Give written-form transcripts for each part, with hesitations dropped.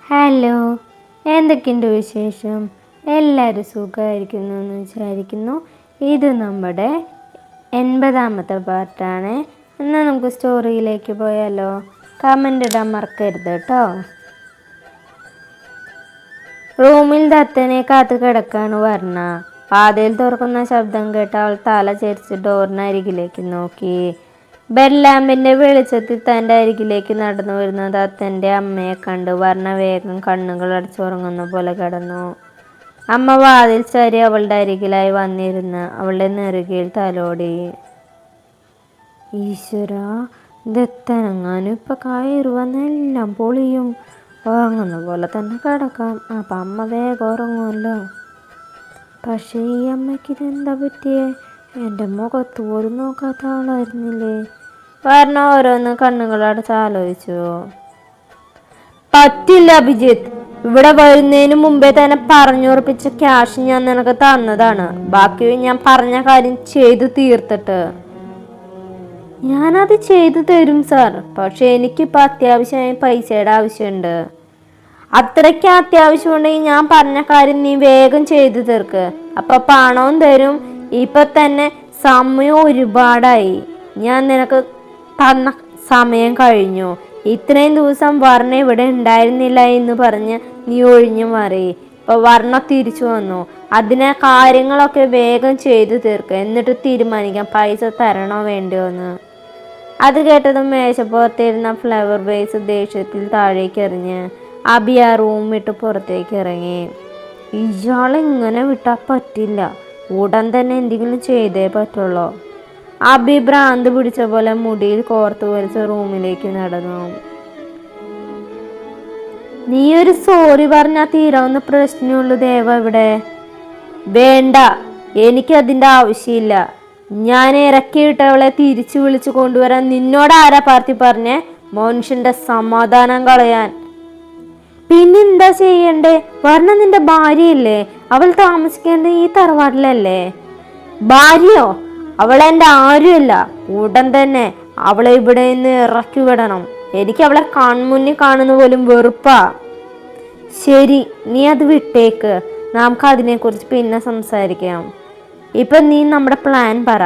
Hello, എന്തൊക്കെയുണ്ട് വിശേഷം? എല്ലാവരും സുഖമായിരിക്കുന്നു എന്ന് വിചാരിക്കുന്നു. ഇത് നമ്മുടെ 80ാമത്തെ പാർട്ടാണ്. എന്നാൽ നമുക്ക് സ്റ്റോറിയിലേക്ക് പോയാലോ? കമൻ്റ് ഇടാൻ മറക്കരുത് കേട്ടോ. റൂമിൽ ദത്തനെ കാത്തു കിടക്കാണ് വർണ്ണ. വാതിൽ തുറക്കുന്ന ശബ്ദം കേട്ട് അവൾ തല ചരിച്ച് ഡോറിനരികിലേക്ക് നോക്കി. ബെഡ് ലാമ്പിൻ്റെ വെളിച്ചത്തിൽ തൻ്റെ അരികിലേക്ക് നടന്നു വരുന്ന ദത്തൻ്റെ അമ്മയെ കണ്ട് വർണ്ണ വേഗം കണ്ണുകൾ അടച്ചുറങ്ങുന്ന പോലെ കിടന്നു. അമ്മ വാതിൽ ചാരി അവളുടെ അരികിലായി വന്നിരുന്ന് അവളുടെ നെറുകയിൽ തലോടി. ഈശ്വര, ദത്തനെങ്ങാനും ഇപ്പം കയറുവന്നെല്ലാം പൊളിയും. ഉറങ്ങുന്ന പോലെ തന്നെ കിടക്കാം. അപ്പം അമ്മ വേഗം ഉറങ്ങുമല്ലോ. പക്ഷേ ഈ അമ്മയ്ക്ക് ഇതെന്താ പറ്റിയേ? എൻ്റെ മുഖത്ത് പോലും നോക്കാത്ത ആളായിരുന്നില്ലേ? വർണ്ണ ഓരോന്ന് കണ്ണുകളടച്ച് ആലോചിച്ചു. പറ്റില്ല അഭിജിത്ത്, ഇവിടെ വരുന്നതിന് മുമ്പേ തന്നെ പറഞ്ഞുറപ്പിച്ച ക്യാഷ് ഞാൻ നിനക്ക് തന്നതാണ്. ബാക്കി ഞാൻ പറഞ്ഞ കാര്യം ചെയ്തു തീർത്തിട്ട്. ഞാനത് ചെയ്തു തരും സാർ, പക്ഷെ എനിക്കിപ്പോൾ അത്യാവശ്യമായി പൈസയുടെ ആവശ്യമുണ്ട്. അത്രയ്ക്ക് അത്യാവശ്യമുണ്ടെങ്കിൽ ഞാൻ പറഞ്ഞ കാര്യം നീ വേഗം ചെയ്തു തീർക്ക്. അപ്പം പണവും തരും. ഇപ്പൊ തന്നെ സമയം ഒരുപാടായി. ഞാൻ നിനക്ക് തന്ന സമയം കഴിഞ്ഞു. ഇത്രയും ദിവസം വർണ്ണ ഇവിടെ ഉണ്ടായിരുന്നില്ല എന്ന് പറഞ്ഞ് നീ ഒഴിഞ്ഞു മാറി. ഇപ്പൊ വർണ്ണ തിരിച്ചു വന്നു. അതിനെ കാര്യങ്ങളൊക്കെ വേഗം ചെയ്തു തീർക്കുക. എന്നിട്ട് തീരുമാനിക്കാം പൈസ തരണോ വേണ്ടോ എന്ന്. അത് കേട്ടതും മേശപ്പുറത്തിരുന്ന ഫ്ലവർ വേസ് ദേഷ്യത്തിൽ താഴേക്ക് എറിഞ്ഞ് അബി ആ റൂം വിട്ട് പുറത്തേക്ക് ഇറങ്ങി. ഇയാളിങ്ങനെ വിട്ടാൽ പറ്റില്ല. ഉടൻ തന്നെ എന്തെങ്കിലും ചെയ്തേ പറ്റുള്ളൂ. അബി ഭ്രാന്ത് പിടിച്ച പോലെ മുടിയിൽ കോർത്തു വലിച്ച റൂമിലേക്ക് നടന്നു. നീ ഒരു സോറി പറഞ്ഞാൽ തീരാവുന്ന പ്രശ്നമുള്ളൂ ദേവ. ഇവിടെ വേണ്ട, എനിക്കതിൻ്റെ ആവശ്യമില്ല. ഞാൻ ഇറക്കിയിട്ടവളെ തിരിച്ചു വിളിച്ചു കൊണ്ടുവരാൻ നിന്നോട് ആരാ പാർട്ടി പറഞ്ഞേ? മനുഷ്യന്റെ സമാധാനം കളയാൻ. പിന്നെന്താ ചെയ്യണ്ടേ? വർണ്ണ നിന്റെ ഭാര്യയല്ലേ? അവൾ താമസിക്കേണ്ടത് ഈ തറവാട്ടിലല്ലേ? ഭാര്യയോ? അവളെൻ്റെ ആരുമല്ല. ഉടൻ തന്നെ അവളെ ഇവിടെ നിന്ന് ഇറക്കി വിടണം. എനിക്ക് അവളെ കൺമുന്നിൽ കാണുന്ന പോലും വെറുപ്പാ. ശരി, നീ അത് വിട്ടേക്ക്. നമുക്ക് അതിനെക്കുറിച്ച് പിന്നെ സംസാരിക്കാം. ഇപ്പം നീ നമ്മുടെ പ്ലാൻ പറ.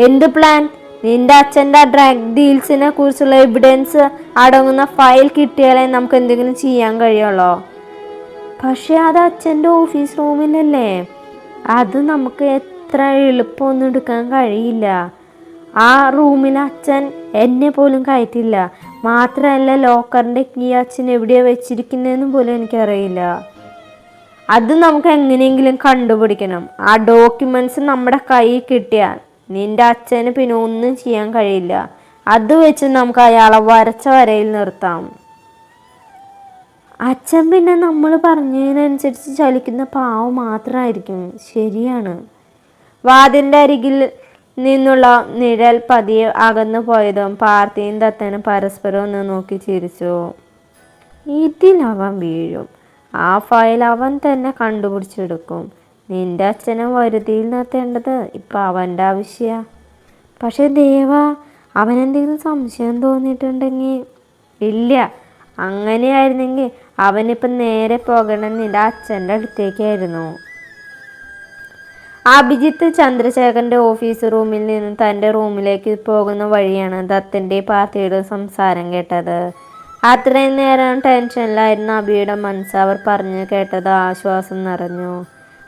എന്ത് പ്ലാൻ? നിന്റെ അച്ഛൻ്റെ ഡ്രഗ് ഡീൽസിനെ കുറിച്ചുള്ള എവിഡൻസ് അടങ്ങുന്ന ഫയൽ കിട്ടിയാലേ നമുക്ക് എന്തെങ്കിലും ചെയ്യാൻ കഴിയുള്ളൂ. പക്ഷെ അത് അച്ഛൻ്റെ ഓഫീസ് റൂമിലല്ലേ? അത് നമുക്ക് എത്ര എളുപ്പമൊന്നും എടുക്കാൻ കഴിയില്ല. ആ റൂമിൽ അച്ഛൻ എന്നെ പോലും കയറ്റില്ല. മാത്രമല്ല, ലോക്കറിൻ്റെ കീ അച്ഛൻ എവിടെയാണ് വെച്ചിരിക്കുന്നതെന്ന് പോലും എനിക്കറിയില്ല. അത് നമുക്ക് എങ്ങനെയെങ്കിലും കണ്ടുപിടിക്കണം. ആ ഡോക്യുമെൻറ്റ്സ് നമ്മുടെ കയ്യിൽ കിട്ടിയാൽ നിന്റെ അച്ഛന് പിന്നെ ഒന്നും ചെയ്യാൻ കഴിയില്ല. അത് വെച്ച് നമുക്ക് അയാളെ വരച്ച വരയിൽ നിർത്താം. അച്ഛൻ പിന്നെ നമ്മൾ പറഞ്ഞതിനനുസരിച്ച് ചലിക്കുന്ന പാവം മാത്രമായിരിക്കും. ശരിയാണ്. വാതിലിൻ്റെ അരികിൽ നിന്നുള്ള നിഴൽ പതിയെ അകന്നു പോയതും പാർത്തിയും ദത്തനും പരസ്പരം ഒന്ന് നോക്കി ചിരിച്ചു. ഇതിലവൻ വീഴും. ആ ഫയൽ അവൻ തന്നെ കണ്ടുപിടിച്ചെടുക്കും. നിന്റെ അച്ഛനെ വരുതിയിൽ നിർത്തേണ്ടത് ഇപ്പം അവൻ്റെ ആവശ്യമാണ്. പക്ഷെ ദേവ, അവനെന്തെങ്കിലും സംശയം തോന്നിയിട്ടുണ്ടെങ്കിൽ? ഇല്ല, അങ്ങനെയായിരുന്നെങ്കിൽ അവനിപ്പം നേരെ പോകണം നിന്റെ അച്ഛൻ്റെ അടുത്തേക്കായിരുന്നു. അഭിജിത്ത് ചന്ദ്രശേഖരൻ്റെ ഓഫീസ് റൂമിൽ നിന്ന് തൻ്റെ റൂമിലേക്ക് പോകുന്ന വഴിയാണ് ദത്തൻ്റെ പാർട്ടിയുടെ സംസാരം കേട്ടത്. അത്രയും നേരം ടെൻഷനിലായിരുന്ന അബിയുടെ മനസ്സ് അവർ പറഞ്ഞു കേട്ടത് ആശ്വാസം നിറഞ്ഞു.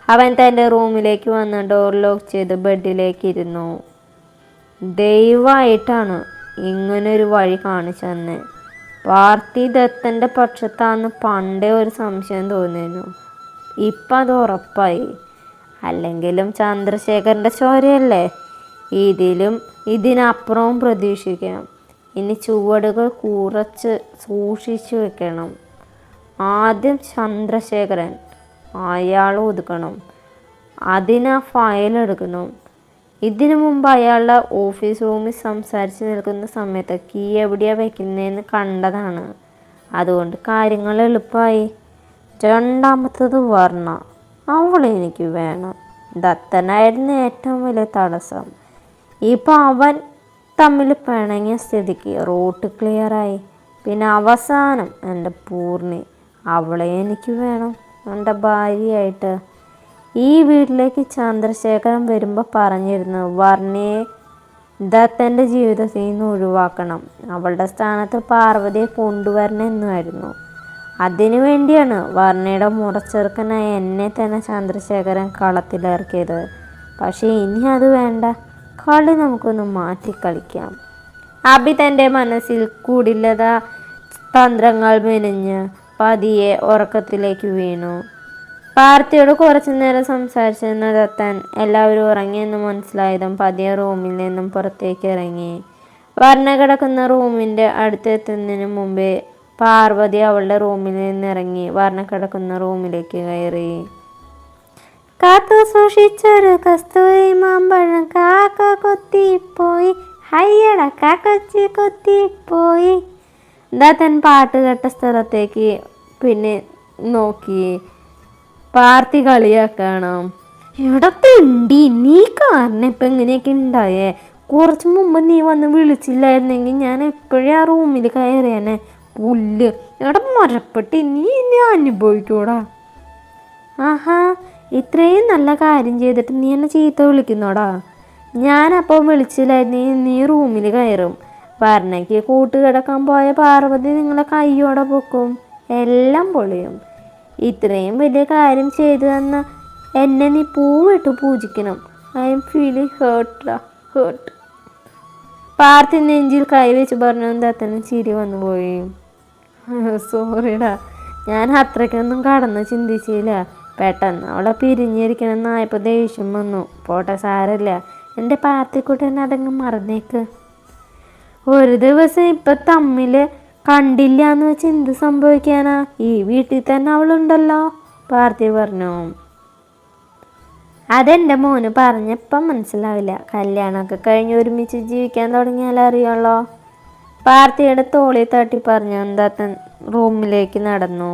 അവൻ തൻ്റെ റൂമിലേക്ക് വന്ന് ഡോർ ലോക്ക് ചെയ്ത് ബെഡിലേക്ക് ഇരുന്നു. ദയവായിട്ടാണ് ഇങ്ങനൊരു വഴി കാണിച്ചു തന്നെ. പാർത്തി ദത്തൻ്റെ പക്ഷത്താന്ന് പണ്ടേ ഒരു സംശയം തോന്നിയിരുന്നു. ഇപ്പം അത് ഉറപ്പായി. അല്ലെങ്കിലും ചന്ദ്രശേഖരൻ്റെ ചോരയല്ലേ? ഇതിനപ്പുറവും പ്രതീക്ഷിക്കാം. ഇനി ചുവടുകൾ കുറച്ച് സൂക്ഷിച്ചു വെക്കണം. ആദ്യം ചന്ദ്രശേഖരൻ, അയാൾ ഒതുക്കണം. അതിനാ ഫയൽ എടുക്കണം. ഇതിനു മുമ്പ് അയാളുടെ ഓഫീസ് റൂമിൽ സംസാരിച്ച് നിൽക്കുന്ന സമയത്ത് കീ എവിടെയാണ് വയ്ക്കുന്നതെന്ന് കണ്ടതാണ്. അതുകൊണ്ട് കാര്യങ്ങൾ എളുപ്പമായി. രണ്ടാമത്തത് വർണ്ണ. അവളെ എനിക്ക് വേണം. ദത്തനായിരുന്നു ഏറ്റവും വലിയ തടസ്സം. ഇപ്പം അവൻ തമ്മിൽ പിണങ്ങിയ സ്ഥിതിക്ക് റൂട്ട് ക്ലിയറായി. പിന്നെ അവസാനം എൻ്റെ പൂർണ്ണി. അവളെ എനിക്ക് വേണം എൻ്റെ ഭാര്യയായിട്ട്. ഈ വീട്ടിലേക്ക് ചന്ദ്രശേഖരൻ വരുമ്പോൾ പറഞ്ഞിരുന്നു വർണ്ണയെ ദത്തൻ്റെ ജീവിതത്തിൽ നിന്ന് ഒഴിവാക്കണം, അവളുടെ സ്ഥാനത്ത് പാർവതിയെ കൊണ്ടുവരണമെന്നായിരുന്നു. അതിനു വേണ്ടിയാണ് വർണ്ണയുടെ മുറച്ചെറുക്കനായ എന്നെ തന്നെ ചന്ദ്രശേഖരൻ കളത്തിലിറക്കിയത്. പക്ഷേ ഇനി അത് വേണ്ട, കളി നമുക്കൊന്ന് മാറ്റിക്കളിക്കാം. അഭി തൻ്റെ മനസ്സിൽ കുടിലത തന്ത്രങ്ങൾ മെനഞ്ഞ് പതിയെ ഉറക്കത്തിലേക്ക് വീണു. പാർത്തിയോട് കുറച്ചു നേരം സംസാരിച്ചിരുന്ന ദത്തൻ എല്ലാവരും ഉറങ്ങിയെന്ന് മനസ്സിലായതും പതിയെ റൂമിൽ നിന്നും പുറത്തേക്ക് ഇറങ്ങി. വർണ്ണ കിടക്കുന്ന റൂമിൻ്റെ അടുത്തെത്തുന്നതിന് മുമ്പേ പാർവതി അവളുടെ റൂമിൽ നിന്നിറങ്ങി വർണ്ണ കിടക്കുന്ന റൂമിലേക്ക് കയറി. കാത്തു സൂക്ഷിച്ചൊരു കസ്തൂരി മാമ്പഴം കാക്ക കൊത്തിപ്പോയി, ഹയ്യട കാക്കൊച്ചി കൊത്തിപ്പോയി. ദത്തൻ പാട്ട് കേട്ട സ്ഥലത്തേക്ക് പിന്നെ നോക്കി. പാർത്തി കളിയാക്കണം. ഇവിടെ തെണ്ടി, നീ കാരണം ഇപ്പം ഇങ്ങനെയൊക്കെ ഉണ്ടായേ. കുറച്ച് മുമ്പ് നീ വന്ന് വിളിച്ചില്ലായിരുന്നെങ്കിൽ ഞാൻ എപ്പോഴും ആ റൂമിൽ കയറിയാനെ. പുല്ല് ഇവിടെ മരപ്പെട്ടി, നീ ഇനി അനുഭവിക്കൂടാ. ആഹാ, ഇത്രയും നല്ല കാര്യം ചെയ്തിട്ട് നീ എന്നെ ചീത്ത വിളിക്കുന്നോടാ. ഞാനപ്പോൾ വിളിച്ചില്ലായിരുന്നെങ്കിൽ നീ റൂമിൽ കയറും. വർണ്ണയ്ക്ക് കൂട്ടുകിടക്കാൻ പോയ പാർവതി നിങ്ങളെ കയ്യോടെ പൊക്കും, എല്ലാം പൊളിയും. ഇത്രയും വലിയ കാര്യം ചെയ്തു തന്ന എന്നെ നീ പൂവിട്ട് പൂജിക്കണം. I am feeling hurt. Parthi നെഞ്ചിൽ കൈവച്ച് പറഞ്ഞു. ദത്തന് ചിരി വന്നുപോയി. സോറിടാ, ഞാൻ അത്രയ്ക്കൊന്നും കടന്ന് ചിന്തിച്ചില്ല. പെട്ടെന്ന് അവളെ പിരിഞ്ഞിരിക്കണമെന്നായപ്പോൾ ദേഷ്യം വന്നു. പോട്ടെ, സാരമില്ല, എൻ്റെ പാർത്തിക്കുട്ടനെ അതങ്ങ് മറന്നേക്ക്. ഒരു ദിവസം ഇപ്പം തമ്മിൽ കണ്ടില്ല എന്ന് വെച്ച് എന്ത് സംഭവിക്കാനാ? ഈ വീട്ടിൽ തന്നെ അവളുണ്ടല്ലോ, പാർത്തി പറഞ്ഞു. അതെൻ്റെ മോന് പറഞ്ഞപ്പം മനസ്സിലാവില്ല. കല്യാണമൊക്കെ കഴിഞ്ഞ് ഒരുമിച്ച് ജീവിക്കാൻ തുടങ്ങിയാൽ അറിയാമല്ലോ. പാർത്തിയുടെ തോളി തട്ടി പറഞ്ഞു. ദത്തൻ റൂമിലേക്ക് നടന്നു.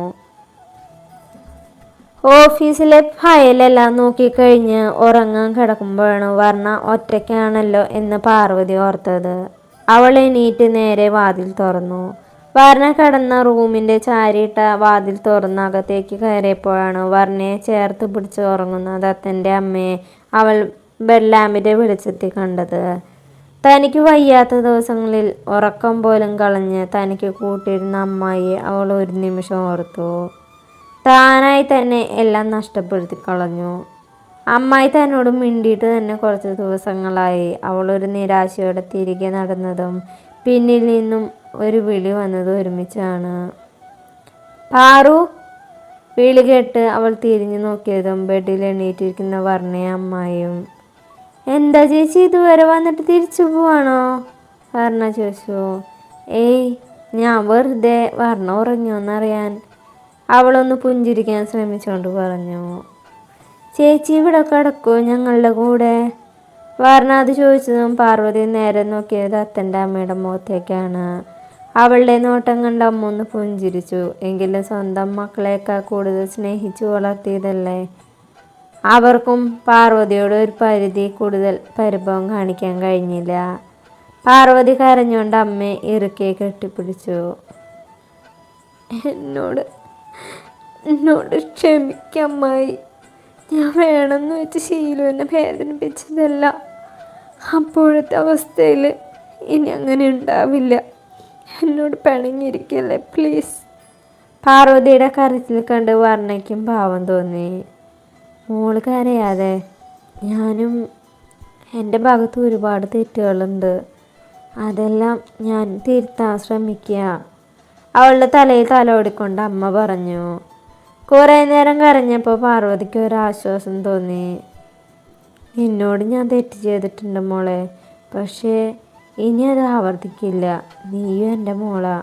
ഓഫീസിലെ ഫയലെല്ലാം നോക്കിക്കഴിഞ്ഞ് ഉറങ്ങാൻ കിടക്കുമ്പോഴാണ് വർണ്ണ ഒറ്റയ്ക്കാണല്ലോ എന്ന് പാർവതി ഓർത്തത്. അവൾ എണീറ്റ് നേരെ വാതിൽ തുറന്നു. വർണ്ണ കിടന്ന റൂമിൻ്റെ ചാരിയിട്ട വാതിൽ തുറന്ന് അകത്തേക്ക് കയറിയപ്പോഴാണ് വർണ്ണയെ ചേർത്ത് പിടിച്ച് ഉറങ്ങുന്ന ദത്തൻ്റെ അമ്മയെ അവൾ ബെഡ് ലാമ്പിൻ്റെ വെളിച്ചത്തിൽ കണ്ടത്. തനിക്ക് വയ്യാത്ത ദിവസങ്ങളിൽ ഉറക്കം പോലും കളഞ്ഞ് തനിക്ക് കൂട്ടിയിരുന്ന അമ്മായിയെ അവൾ ഒരു നിമിഷം ഓർത്തു. താനായി തന്നെ എല്ലാം നഷ്ടപ്പെടുത്തി കളഞ്ഞു. അമ്മായി തന്നോട് മിണ്ടിയിട്ട് തന്നെ കുറച്ച് ദിവസങ്ങളായി. അവളൊരു നിരാശയോടെ തിരികെ നടന്നതും പിന്നിൽ നിന്നും ഒരു വിളി വന്നതും ഒരുമിച്ചാണ്. പാറു. വിളി കേട്ട് അവൾ തിരിഞ്ഞു നോക്കിയതും ബെഡിൽ എണീറ്റിരിക്കുന്ന വർണ്ണയും അമ്മായിയും. എന്താ ചേച്ചി, ഇതുവരെ വന്നിട്ട് തിരിച്ചു പോവാണോ? വർണ്ണ ചോദിച്ചു. ഏയ്, ഞാൻ വെറുതെ വർണ്ണ ഉറങ്ങിയോന്നറിയാൻ. അവളൊന്ന് പുഞ്ചിരിക്കാൻ ശ്രമിച്ചുകൊണ്ട് പറഞ്ഞു. ചേച്ചി ഇവിടെ കിടക്കൂ ഞങ്ങളുടെ കൂടെ? വർണ്ണ അത് ചോദിച്ചതും പാർവതി നേരെ നോക്കിയത് അത്തൻ്റെ അമ്മയുടെ മുഖത്തേക്കാണ്. അവളുടെ നോട്ടം കണ്ട് അമ്മ ഒന്ന് പുഞ്ചിരിച്ചു. എങ്കിലും സ്വന്തം മക്കളേക്കാൾ കൂടുതൽ സ്നേഹിച്ചു വളർത്തിയതല്ലേ. അവർക്കും പാർവതിയോട് ഒരു പരിധി കൂടുതൽ പരിഭവം കാണിക്കാൻ കഴിഞ്ഞില്ല. പാർവതി കരഞ്ഞുകൊണ്ട് അമ്മയെ ഇറുക്കെ കെട്ടിപ്പിടിച്ചു. എന്നോട് ക്ഷമിക്കമ്മായി. ഞാൻ വേണമെന്ന് വെച്ച് ശീലുവിനെ വേദനിപ്പിച്ചതല്ല. അപ്പോഴത്തെ അവസ്ഥയിൽ ഇനി അങ്ങനെ ഉണ്ടാവില്ല. എന്നോട് പിണങ്ങിയിരിക്കല്ലേ പ്ലീസ്. പാർവതിയുടെ കരച്ചിൽ കണ്ട് വർണ്ണയ്ക്കും പാവം തോന്നി. മോള് കരയാതെ. ഞാനും എൻ്റെ ഭാഗത്ത് ഒരുപാട് തെറ്റുകളുണ്ട്. അതെല്ലാം ഞാൻ തിരുത്താൻ ശ്രമിക്കുക. അവളുടെ തലയിൽ തലോടിക്കൊണ്ട് അമ്മ പറഞ്ഞു. കുറേ നേരം കരഞ്ഞപ്പോൾ പാർവതിക്ക് ഒരാശ്വാസം തോന്നി. എന്നോട് ഞാൻ തെറ്റ് ചെയ്തിട്ടുണ്ട് മോളെ, പക്ഷേ ഇനി അത് ആവർത്തിക്കില്ല. നീയും എൻ്റെ മോളാ.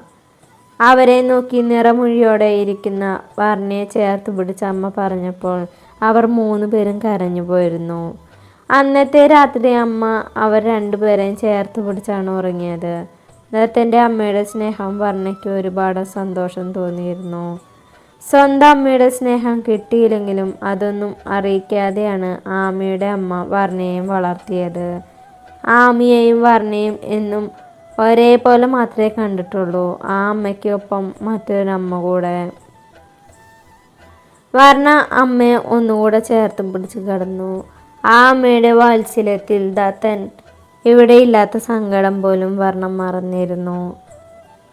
അവരെ നോക്കി നിറമൊഴിയോടെ ഇരിക്കുന്ന വർണ്ണയെ ചേർത്ത് പിടിച്ച അമ്മ പറഞ്ഞപ്പോൾ അവർ 3 പേരും കരഞ്ഞു പോയിരുന്നു. അന്നത്തെ രാത്രി അമ്മ അവർ 2 പേരെയും ചേർത്ത് പിടിച്ചാണ് ഉറങ്ങിയത്. ദത്തൻ്റെ അമ്മയുടെ സ്നേഹം വർണ്ണയ്ക്ക് ഒരുപാട് സന്തോഷം തോന്നിയിരുന്നു. സ്വന്തം അമ്മയുടെ സ്നേഹം കിട്ടിയില്ലെങ്കിലും അതൊന്നും അറിയിക്കാതെയാണ് ആമിയുടെ അമ്മ വർണ്ണയെയും വളർത്തിയത്. ആമിയെയും വർണ്ണയും എന്നും ഒരേപോലെ മാത്രമേ കണ്ടിട്ടുള്ളൂ. ആ അമ്മയ്ക്കൊപ്പം മറ്റൊരമ്മ കൂടെ. വർണ്ണ അമ്മയെ ഒന്നുകൂടെ ചേർത്ത് പിടിച്ച് കിടന്നു. ആ അമ്മയുടെ വാത്സല്യത്തിൽ ദത്തൻ ഇവിടെയില്ലാത്ത സങ്കടം പോലും വർണ്ണം മറന്നിരുന്നു.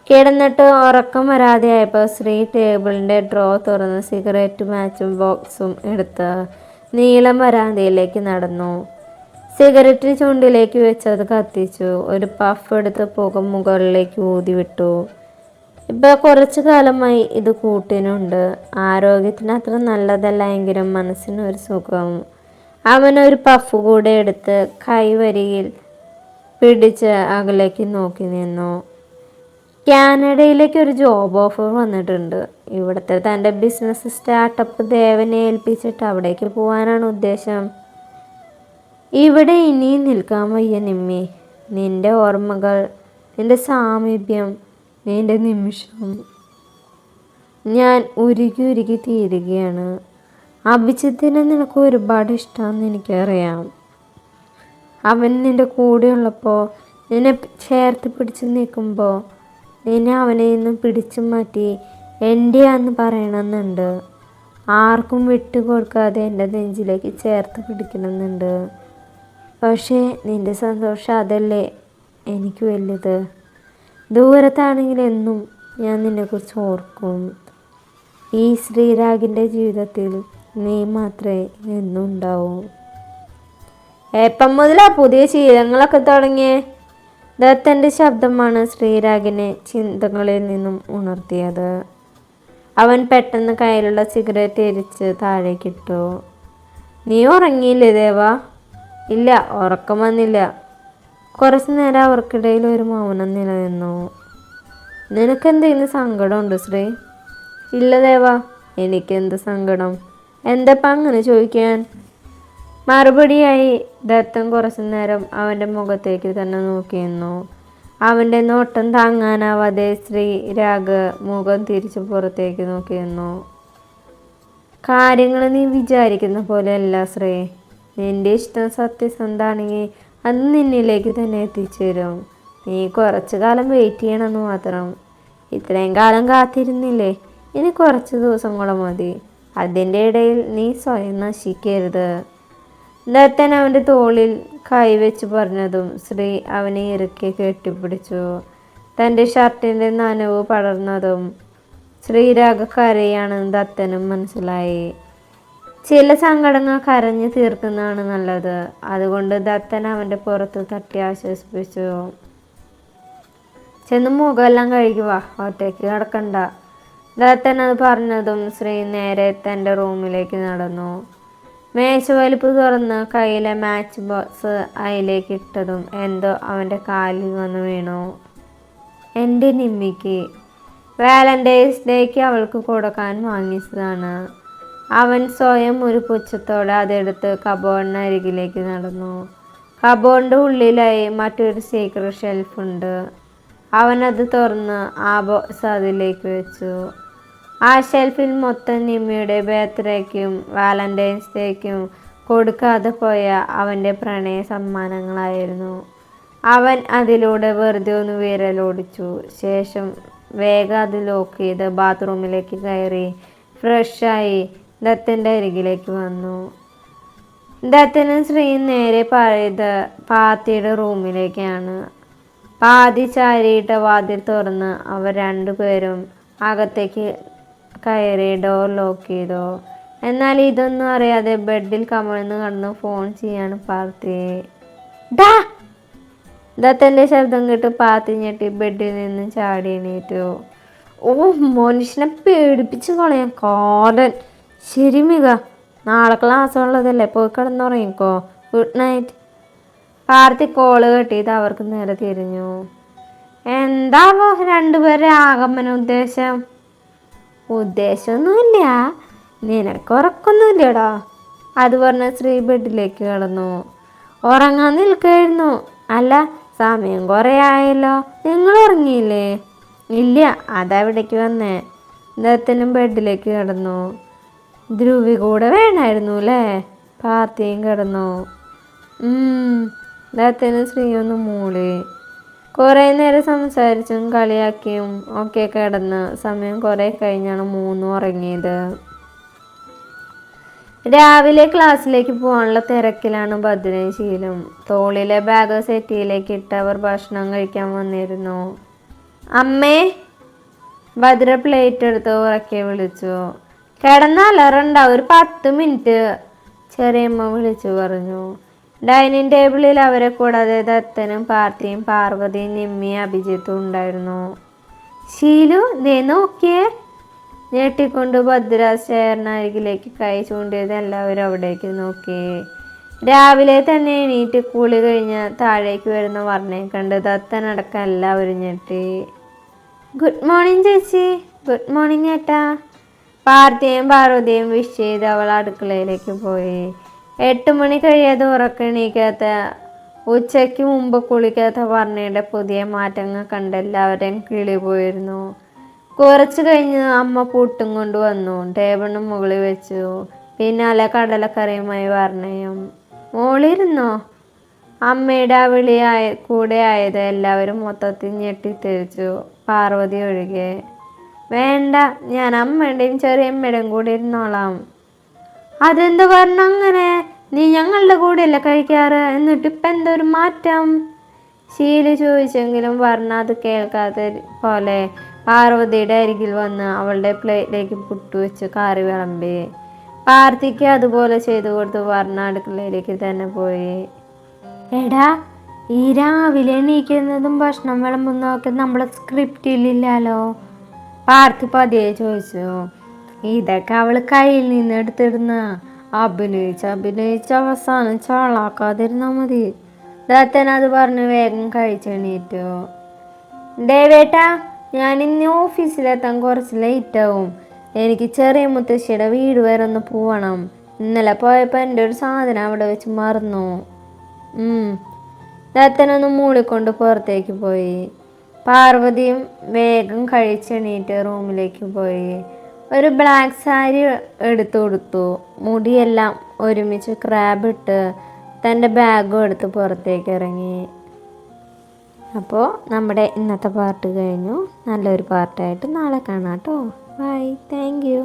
കിടന്നിട്ട് ഉറക്കം വരാതെയായപ്പോൾ ശ്രീ ടേബിളിൻ്റെ ഡ്രോ തുറന്ന് സിഗരറ്റ് മാച്ചും ബോക്സും എടുത്ത് നീളം വരാന്തയിലേക്ക് നടന്നു. സിഗരറ്റ് ചുണ്ടിലേക്ക് വെച്ചത് കത്തിച്ചു. ഒരു പഫ് എടുത്ത് പുക മുകളിലേക്ക് ഊതി വിട്ടു. ഇപ്പം കുറച്ചു കാലമായി ഇത് കൂട്ടിനുണ്ട്. ആരോഗ്യത്തിന് അത്ര നല്ലതല്ല എങ്കിലും മനസ്സിനൊരു സുഖം. അവനൊരു പഫ് കൂടെ എടുത്ത് കൈവരിയിൽ പിടിച്ച് അകലേക്ക് നോക്കി നിന്നു. കാനഡയിലേക്ക് ഒരു ജോബ് ഓഫർ വന്നിട്ടുണ്ട്. ഇവിടുത്തെ തൻ്റെ ബിസിനസ് സ്റ്റാർട്ടപ്പ് ദേവനെ ഏൽപ്പിച്ചിട്ട് അവിടേക്ക് പോകാനാണ് ഉദ്ദേശം. ഇവിടെ ഇനിയും നിൽക്കാൻ വയ്യ നിമ്മി. നിന്റെ ഓർമ്മകൾ, നിന്റെ സാമീപ്യം, നിന്റെ നിമിഷം ഞാൻ ഉരുകി ഉരുകി തീരുകയാണ്. അഭിജിത്തിനെ നിനക്ക് ഒരുപാട് ഇഷ്ടമാണെന്ന് എനിക്കറിയാം. അവൻ നിന്റെ കൂടെയുള്ളപ്പോൾ, നിന്നെ ചേർത്ത് പിടിച്ച് നിൽക്കുമ്പോൾ നിന്നെ അവനെ നിന്നും പിടിച്ചു മാറ്റി എൻ്റെയാന്ന് പറയണമെന്നുണ്ട്. ആർക്കും വിട്ടുകൊടുക്കാതെ എൻ്റെ നെഞ്ചിലേക്ക് ചേർത്ത് പിടിക്കണമെന്നുണ്ട്. പക്ഷേ നിൻ്റെ സന്തോഷം അതല്ലേ എനിക്ക് വലുത്. ദൂരത്താണെങ്കിൽ എന്നും ഞാൻ നിന്നെക്കുറിച്ച് ഓർക്കും. ഈ ശ്രീരാഗിൻ്റെ ജീവിതത്തിൽ നീ മാത്രമേ എന്നും ഉണ്ടാവൂ. എപ്പം മുതലാ പുതിയ ശീലങ്ങളൊക്കെ തുടങ്ങിയേ? ദത്തൻ്റെ ശബ്ദമാണ് ശ്രീരാഗിനെ ചിന്തകളിൽ നിന്നും ഉണർത്തിയത്. അവൻ പെട്ടെന്ന് കയ്യിലുള്ള സിഗരറ്റ് എരിച്ച് താഴേക്കിട്ടു. നീ ഉറങ്ങിയില്ലേ ദേവാ? ഇല്ല, ഉറക്കം വന്നില്ല. കുറച്ചു നേരം അവർക്കിടയിൽ ഒരു മൗനം നിലനിന്നു. നിനക്കെന്തെങ്കിലും സങ്കടമുണ്ട് ശ്രീ? ഇല്ല ദേവാ, എനിക്കെന്ത് സങ്കടം? എന്തപ്പം അങ്ങനെ ചോദിക്കാൻ? മറുപടിയായി ദത്തൻ കുറച്ചു നേരം അവൻ്റെ മുഖത്തേക്ക് തന്നെ നോക്കിയിരുന്നു. അവൻ്റെ നോട്ടം താങ്ങാനാവാതെ ശ്രീരാഗ് മുഖം തിരിച്ചു പുറത്തേക്ക് നോക്കിയിരുന്നു. കാര്യങ്ങൾ നീ വിചാരിക്കുന്ന പോലെയല്ല ശ്രീ. നിൻ്റെ ഇഷ്ടം സത്യസന്ധാണെങ്കിൽ അത് നിന്നിലേക്ക് തന്നെ എത്തിച്ചേരും. നീ കുറച്ചു കാലം വെയിറ്റ് ചെയ്യണമെന്ന് മാത്രം. ഇത്രയും കാലം കാത്തിരുന്നില്ലേ? ഇനി കുറച്ച് ദിവസം കൂടെ മതി. അതിൻ്റെ ഇടയിൽ നീ സ്വയം നശിക്കരുത്. ദത്തൻ അവൻ്റെ തോളിൽ കൈവച്ച് പറഞ്ഞതും ശ്രീ അവനെ ഇറുക്കി കെട്ടിപ്പിടിച്ചു. തൻ്റെ ഷർട്ടിൻ്റെ നനവ് പടർന്നതും ശ്രീരാഗ് കരയാണെന്ന് ദത്തനും മനസ്സിലായി. ചില സങ്കടങ്ങൾ കരഞ്ഞു തീർക്കുന്നതാണ് നല്ലത്. അതുകൊണ്ട് ദത്തൻ അവൻ്റെ പുറത്ത് തട്ടി ആശ്വസിപ്പിച്ചു. ചെന്ന് മുഖമെല്ലാം കഴുകുക, ഒറ്റയ്ക്ക് കിടക്കണ്ട. ദത്തൻ അത് പറഞ്ഞതും ശ്രീ നേരെ തൻ്റെ റൂമിലേക്ക് നടന്നു. മേശവലിപ്പ് തുറന്ന് കയ്യിലെ മാച്ച് ബോക്സ് അതിലേക്ക് ഇട്ടതും എന്തോ അവൻ്റെ കാലിൽ വന്ന് വീണു. എൻ്റെ നിമ്മിക്ക് വാലന്റൈൻസ് ഡേക്ക് അവൾക്ക് കൊടുക്കാൻ വാങ്ങിച്ചതാണ്. അവൻ സ്വയം ഒരു പുച്ഛത്തോടെ അതെടുത്ത് കബോർഡിനരികിലേക്ക് നടന്നു. കബോർഡിൻ്റെ ഉള്ളിലായി മറ്റൊരു സീക്രട്ട് ഷെൽഫുണ്ട്. അവനത് തുറന്ന് ആ ബോക്സ് അതിലേക്ക് വെച്ചു. ആ ഷെൽഫിൽ മൊത്തം നിമ്മിയുടെ ബർത്ത്ഡേക്കും വാലന്റൈൻസ് ഡേക്കും കൊടുക്കാതെ പോയ അവൻ്റെ പ്രണയ സമ്മാനങ്ങളായിരുന്നു. അവൻ അതിലൂടെ വെറുതെ ഒന്ന് വിരലോടിച്ചു. ശേഷം വേഗം അത് ലോക്ക് ചെയ്ത് ബാത്റൂമിലേക്ക് കയറി ഫ്രഷായി ദത്തൻ്റെ അരികിലേക്ക് വന്നു. ദത്തനും ശ്രീയും നേരെ പോയത് പാത്തിയുടെ റൂമിലേക്കാണ്. പാതി ചാരിയിട്ട വാതിൽ തുറന്ന് അവർ രണ്ടുപേരും അകത്തേക്ക് കയറി ഡോർ ലോക്ക് ചെയ്തു. എന്നാൽ ഇതൊന്നും അറിയാതെ ബെഡിൽ കമിഴ്ന്ന് കിടന്ന് ഫോൺ ചെയ്യാണ് പാർത്തി. ഡാ! ദത്തൻ്റെ ശബ്ദം കേട്ട് പാത്തി ഞെട്ടി ബെഡിൽ നിന്ന് ചാടി എണീറ്റു. ഓ, മനുഷ്യനെ പേടിപ്പിച്ച് കളയാൻ കാലൻ. ശരി മിക, നാളെ ക്ലാസ് ഉള്ളതല്ലേ, പോയി കിടന്നുറങ്ങിക്കോ. Good night. പാർത്തി കോള് കെട്ടിയത് അവർക്ക് നേരെ തിരിഞ്ഞു. എന്താവോ രണ്ടുപേരുടെ ആഗമന ഉദ്ദേശം? ഉദ്ദേശമൊന്നുമില്ല, നിനക്ക് ഉറക്കൊന്നുമില്ലടാ. അത് പറഞ്ഞ ശ്രീ ബെഡിലേക്ക് കിടന്നു. ഉറങ്ങാൻ നിൽക്കായിരുന്നു. അല്ല, സമയം കുറേ ആയല്ലോ, നിങ്ങൾ ഉറങ്ങിയില്ലേ? ഇല്ല, അതവിടേക്ക് വന്നേ. ദത്തനും ബെഡിലേക്ക് കിടന്നു. ധ്രുവി കൂടെ വേണമായിരുന്നു അല്ലേ? പാർത്തിയും കിടന്നു. ദത്തനും ശ്രീയൊന്ന് മൂളി. കുറേ നേരം സംസാരിച്ചും കളിയാക്കിയും ഒക്കെ കിടന്ന് സമയം കുറേ കഴിഞ്ഞാണ് മൂന്നും ഉറങ്ങിയത്. രാവിലെ ക്ലാസ്സിലേക്ക് പോകാനുള്ള തിരക്കിലാണ് ഭദ്രയും ശീലും. തോളിലെ ബാഗ് സെറ്റിയിലേക്ക് ഇട്ട് അവർ ഭക്ഷണം കഴിക്കാൻ വന്നിരുന്നു. അമ്മേ, ഭദ്ര പ്ലേറ്റ് എടുത്ത് ഉറക്കെ വിളിച്ചു. കിടന്നലറണ്ട, ഒരു 10 മിനിറ്റ്, ചെറിയമ്മ വിളിച്ചു പറഞ്ഞു. ഡൈനിങ് ടേബിളിൽ അവരെ കൂടാതെ ദത്തനും പാർത്തിയും പാർവതിയും നിമ്മിയും അഭിജിത്തും ഉണ്ടായിരുന്നു. ശീലു, ദേ നോക്കിയേ, ഞെട്ടിക്കൊണ്ട് ഭദ്ര സ്റ്റെയറിനരികിലേക്ക് കൈ ചൂണ്ടിയത് എല്ലാവരും അവിടേക്ക് നോക്കി. രാവിലെ തന്നെ എണീറ്റ് കുളി കഴിഞ്ഞ് താഴേക്ക് വരുന്ന വർണ്ണയെ കണ്ട് ദത്തനടക്കം എല്ലാവരും ഞെട്ടി. ഗുഡ് മോർണിംഗ് ചേച്ചി. ഗുഡ് മോർണിംഗ് ഏട്ടാ. പാർത്തിയും പാർവതിയും വിഷ് ചെയ്ത് അവൾ അടുക്കളയിലേക്ക് പോയി. 8 മണി കഴിയാതെ ഉറക്കെണീക്കാത്ത, ഉച്ചയ്ക്ക് മുമ്പ് കുളിക്കാത്ത വർണ്ണയുടെ പുതിയ മാറ്റങ്ങൾ കണ്ട് എല്ലാവരെയും കിളി പോയിരുന്നു. കുറച്ച് കഴിഞ്ഞ് അമ്മ പുട്ടും കൊണ്ടുവന്നു. ടേബിളിന് മുകളിൽ വെച്ചു. പിന്നാലെ കടലക്കറിയുമായി വർണ്ണയും. മോളിരുന്നോ? അമ്മയുടെ ആ വിളി കൂടെ ആയത് എല്ലാവരും മൊത്തത്തിൽ ഞെട്ടിത്തെറിച്ചു, പാർവതി ഒഴികെ. വേണ്ട, ഞാൻ അമ്മയുടെയും ചെറിയമ്മയുടെയും കൂടെ ഇരുന്നോളാം. അതെന്ത് പറഞ്ഞ അങ്ങനെ? നീ ഞങ്ങളുടെ കൂടെയല്ല കഴിക്കാറ്, എന്നിട്ട് ഇപ്പം എന്തൊരു മാറ്റം? ശീല ചോദിച്ചെങ്കിലും വർണ്ണ അത് കേൾക്കാത്ത പോലെ പാർവതിയുടെ അരികിൽ വന്ന് അവളുടെ പ്ലേറ്റിലേക്ക് പുട്ടുവെച്ച് കറി വിളമ്പി. പാർത്തിക്ക് അതുപോലെ ചെയ്തു കൊടുത്ത് വർണ്ണ അടുക്കളയിലേക്ക് തന്നെ പോയി. എടാ, ഈ രാവിലെ എണീക്കുന്നതും ഭക്ഷണം വിളമ്പുന്നതൊക്കെ നമ്മളെ സ്ക്രിപ്റ്റിലില്ലല്ലോ, പാർത്തി പതിയെ ചോദിച്ചു. ഇതൊക്കെ അവള് കയ്യിൽ നിന്ന് എടുത്തിടുന്ന, അഭിനയിച്ച് അവസാനം ചാളാക്കാതിരുന്നാ മതി. ദത്തൻ അത് പറഞ്ഞ് വേഗം കഴിച്ചെണീറ്റു. ദേവേട്ടാ, ഞാൻ ഇന്ന് ഓഫീസിലെത്താൻ കുറച്ച് ലേറ്റാവും. എനിക്ക് ചെറിയ മുത്തശ്ശിയുടെ വീട് വരെ ഒന്ന് പോവണം. ഇന്നലെ പോയപ്പോൾ എൻ്റെ ഒരു സാധനം അവിടെ വെച്ച് മറന്നു. ദത്തനൊന്ന് മൂളിക്കൊണ്ട് പുറത്തേക്ക് പോയി. പാർവതിയും വേഗം കഴിച്ചെണീറ്റ് റൂമിലേക്ക് പോയി. ഒരു ബ്ലാക്ക് സാരി എടുത്തു കൊടുത്തു. മുടിയെല്ലാം ഒരുമിച്ച് ക്രാബ് ഇട്ട് തൻ്റെ ബാഗും എടുത്ത് പുറത്തേക്ക് ഇറങ്ങി. അപ്പോൾ നമ്മുടെ ഇന്നത്തെ പാർട്ട് കഴിഞ്ഞു. നല്ലൊരു പാർട്ടായിട്ട് നാളെ കാണാം കേട്ടോ. Bye, thank U.